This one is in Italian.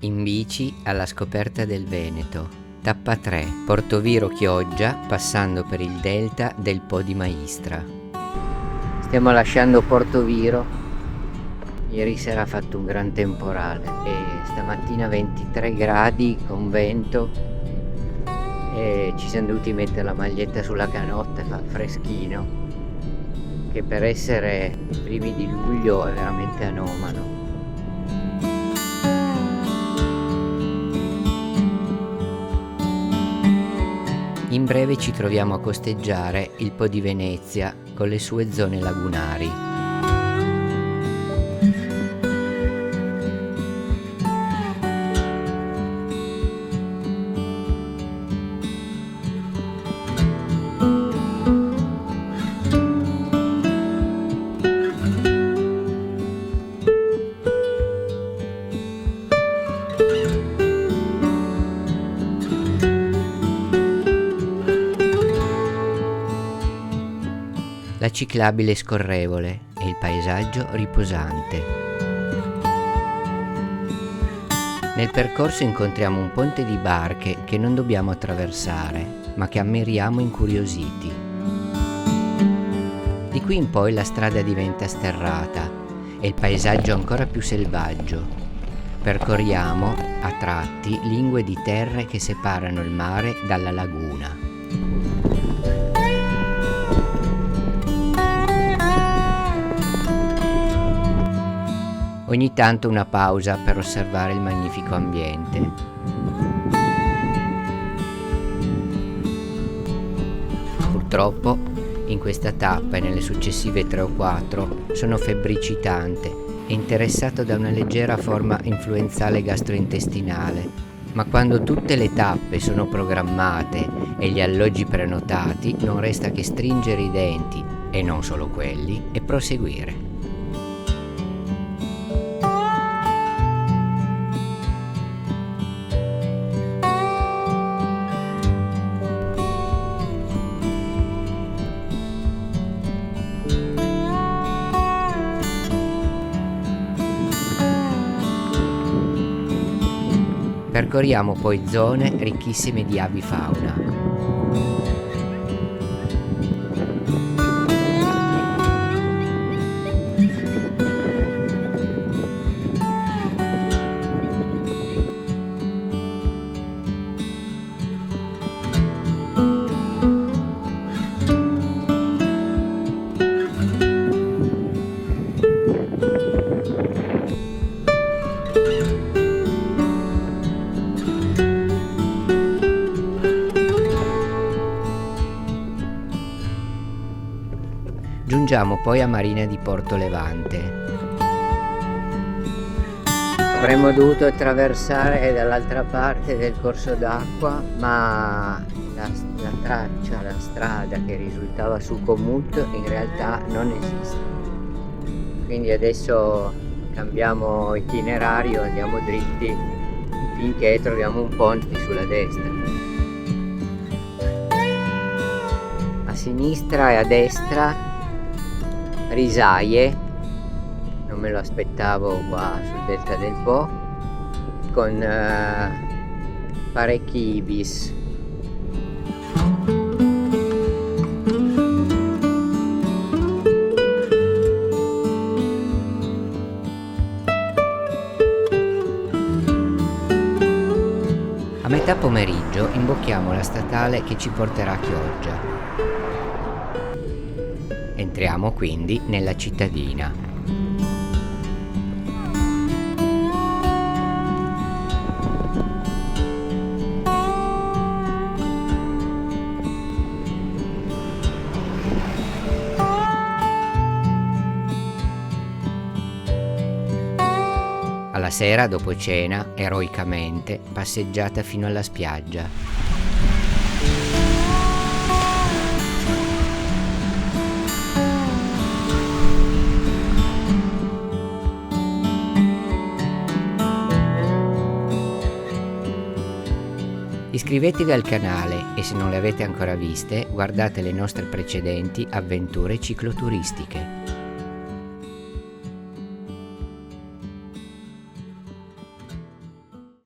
In bici alla scoperta del Veneto. Tappa 3. Portoviro Chioggia, passando per il delta del Po di Maistra. Stiamo lasciando Portoviro. Ieri sera ha fatto un gran temporale e stamattina 23 gradi con vento e ci siamo dovuti mettere la maglietta sulla canotta, fa freschino, che per essere i primi di luglio è veramente anomalo. In breve ci troviamo a costeggiare il Po di Venezia con le sue zone lagunari. La ciclabile scorrevole e il paesaggio riposante. Nel percorso incontriamo un ponte di barche che non dobbiamo attraversare, ma che ammiriamo incuriositi. Di qui in poi la strada diventa sterrata e il paesaggio ancora più selvaggio. Percorriamo, a tratti, lingue di terre che separano il mare dalla laguna. Ogni tanto una pausa per osservare il magnifico ambiente. Purtroppo, in questa tappa e nelle successive 3 o 4 sono febbricitante e interessato da una leggera forma influenzale gastrointestinale, ma quando tutte le tappe sono programmate e gli alloggi prenotati, non resta che stringere i denti, e non solo quelli, e proseguire. Percorriamo poi zone ricchissime di avifauna. Giungiamo poi a Marina di Porto Levante. Avremmo dovuto attraversare dall'altra parte del corso d'acqua, ma la traccia, la strada che risultava su Comut in realtà non esiste. Quindi adesso cambiamo itinerario, andiamo dritti finché troviamo un ponte sulla destra. A sinistra e a destra risaie, non me lo aspettavo qua sul delta del Po, con parecchi ibis. A metà pomeriggio imbocchiamo la statale che ci porterà a Chioggia. Entriamo quindi nella cittadina. Alla sera, dopo cena, eroicamente, passeggiata fino alla spiaggia. Iscrivetevi al canale e se non le avete ancora viste, guardate le nostre precedenti avventure cicloturistiche.